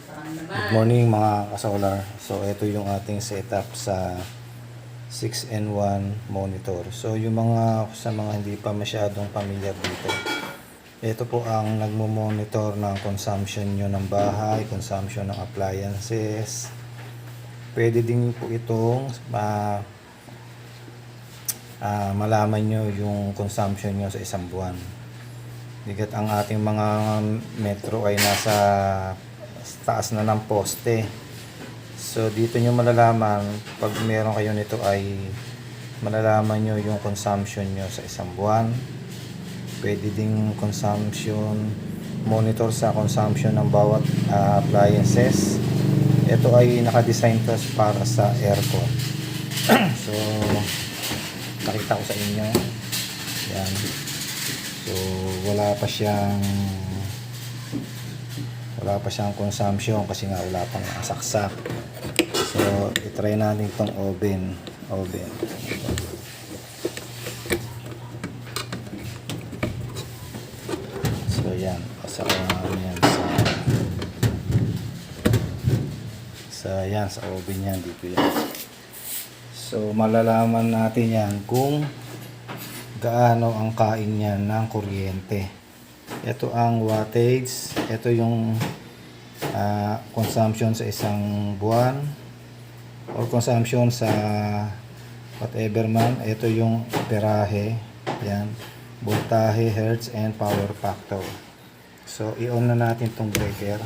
Good morning mga ka-solar. So ito yung ating setup sa 6-in-1 monitor. So yung sa mga hindi pa masyadong familiar dito, ito po ang nagmo-monitor ng consumption nyo ng bahay, consumption ng appliances. Pwede din po itong malaman nyo yung consumption nyo sa isang buwan. Bigat ang ating mga metro ay nasa taas na ng poste. So dito nyo malalaman, pag meron kayo nito ay malalaman nyo yung consumption nyo sa isang buwan. Pwede ding consumption, monitor sa consumption ng bawat appliances. Ito ay nakadesign to para sa aircon. So nakita ko sa inyo yan. So wala pa siyang consumption kasi nga wala pang saksak. So i-try natin itong oven. So yan, sa oven yan dito yan. So malalaman natin yan kung gaano ang kain niyan ng kuryente. Ito ang wattage, ito yung consumption sa isang buwan or consumption sa whatever man. Ito yung perahe, yan, voltahe, hertz, and power factor. So i-on na natin tong breaker.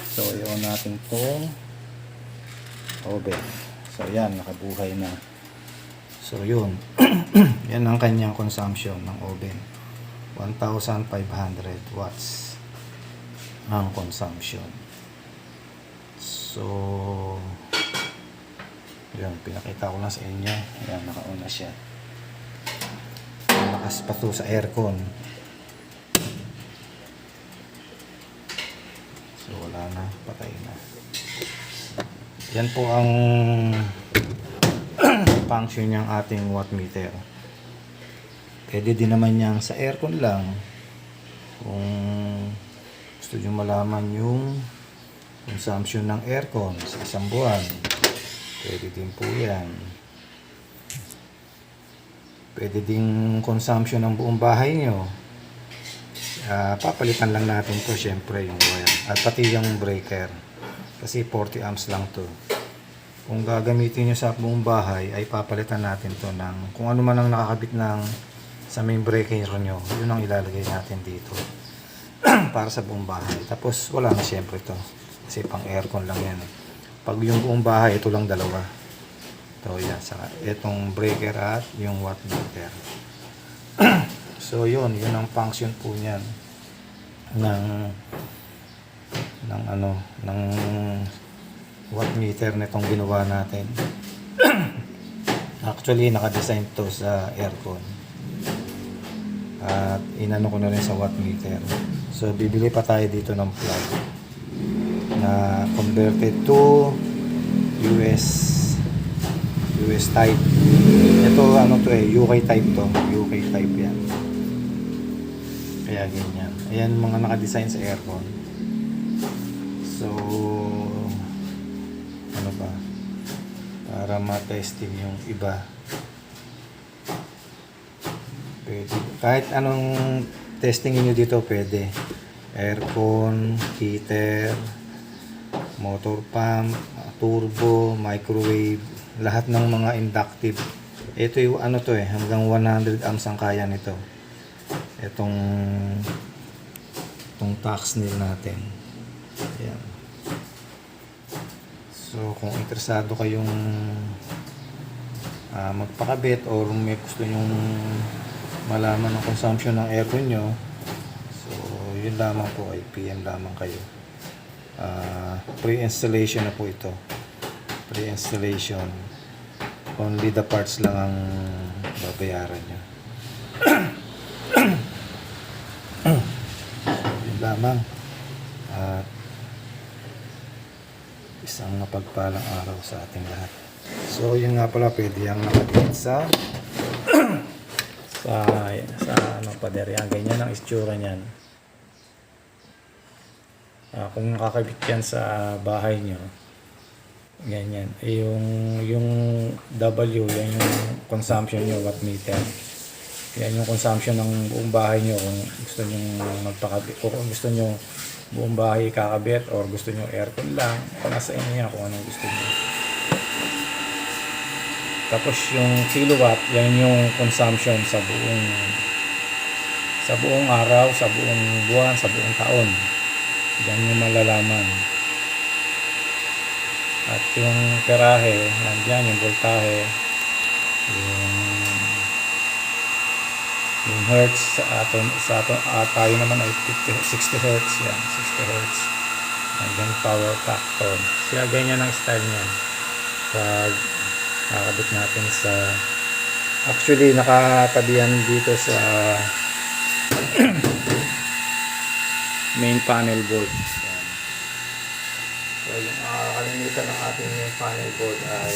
So i-on natin tong oven. So yan, nakabuhay na. So yun, yan ang kanyang consumption ng oven. 1,500 watts ang consumption. So yan, pinakita ko lang sa inyo. Yan, nakauna siya. Malakas pa to sa aircon. So wala na, patay na. Yan po ang function ng ating watt meter. Pwede din naman yan sa aircon lang. Kung gusto nyo malaman yung consumption ng aircon sa isang buwan, pwede din po yan. Pwede din consumption ng buong bahay nyo. Papalitan lang natin to syempre yung wire. At pati yung breaker. Kasi 40 amps lang to. Kung gagamitin nyo sa buong bahay, ay papalitan natin to ng kung ano man ang nakakabit ng sa main breaker nyo, yun ang ilalagay natin dito para sa buong bahay. Tapos wala na syempre to kasi pang aircon lang yan. Pag yung buong bahay, ito lang dalawa. Ito yan, itong breaker at yung watt meter. So yun ang function po niyan ng watt meter nitong ginawa natin. Actually naka-design to sa aircon. At inano ko na rin sa watt meter. So bibili pa tayo dito ng plug na converted to US type. Ito UK type to. UK type yan. Kaya ganyan. Ayan mga naka-design sa aircon. So ano ba? Para ma-testing yung iba. Pwede. Kahit anong testing niyo dito pwede. Aircon, heater, motor pump, turbo, microwave, lahat ng mga inductive. Ito yung hanggang 100 amps ang kaya nito. Itong tax nail natin. Ayan. So kung interesado kayong magpakabit or may gusto nyong malaman ng consumption ng aircon nyo, so yun lamang po ay PM lamang kayo. Pre-installation na po ito. Pre-installation, only the parts lang ang babayaran nyo. Yun lamang. At isang mapagpalang araw sa ating lahat. So yun nga pala, pwede yung nakadikit sa pader yan. Ganyan ang itsura niyan. Kung nakakabit yan sa bahay nyo, ganyan. Yung W, yan yung consumption nyo, watt meter. Yan yung consumption ng buong bahay nyo kung gusto nyo magpakabit o kung gusto nyo buong bahay kakabit or gusto nyo aircon lang. Nasa inyo yan kung anong gusto nyo. Tapos yung kilowatt, yan yung consumption sa buong araw, sa buong buwan, sa buong taon. Yan yung malalaman. At yung perahe, nandiyan yung voltahe, yung hertz tayo naman ay 60 hertz yan, 60 hertz. Hanggang power factor. Siya ganyan ang style niya. Pag nakakabit natin sa actually nakatabihan dito sa main panel board. Yan. So yung kalimitan ng ating main panel board ay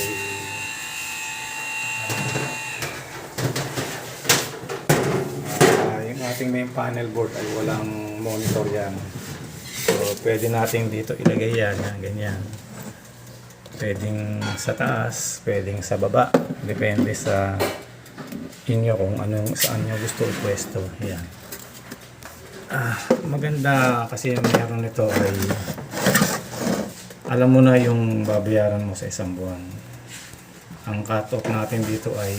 yung ating main panel board ay walang monitor yan. So pwede natin dito ilagay yan, ganyan. Pwedeng sa taas, pwedeng sa baba. Depende sa inyo kung saan nyo gusto ipwesto. Yan. Maganda kasi meron nito ay alam mo na yung babayaran mo sa isang buwan. Ang cut-off natin dito ay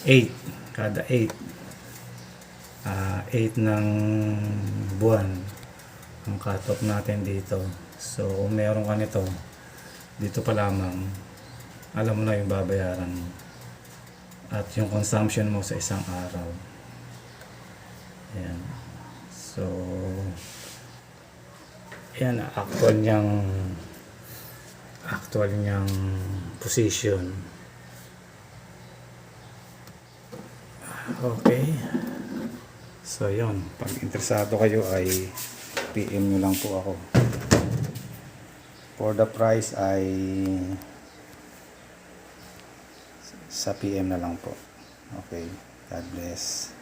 8. Kada 8. 8 ng buwan ang cut-off natin dito. So kung meron ka nito, dito pa lamang alam mo na yung babayaran mo at yung consumption mo sa isang araw. Ayan. So yan, actual niyang position. Okay, so yun, pag interesado kayo ay PM nyo lang po ako. For the price ay sa PM na lang po. Okay, God bless.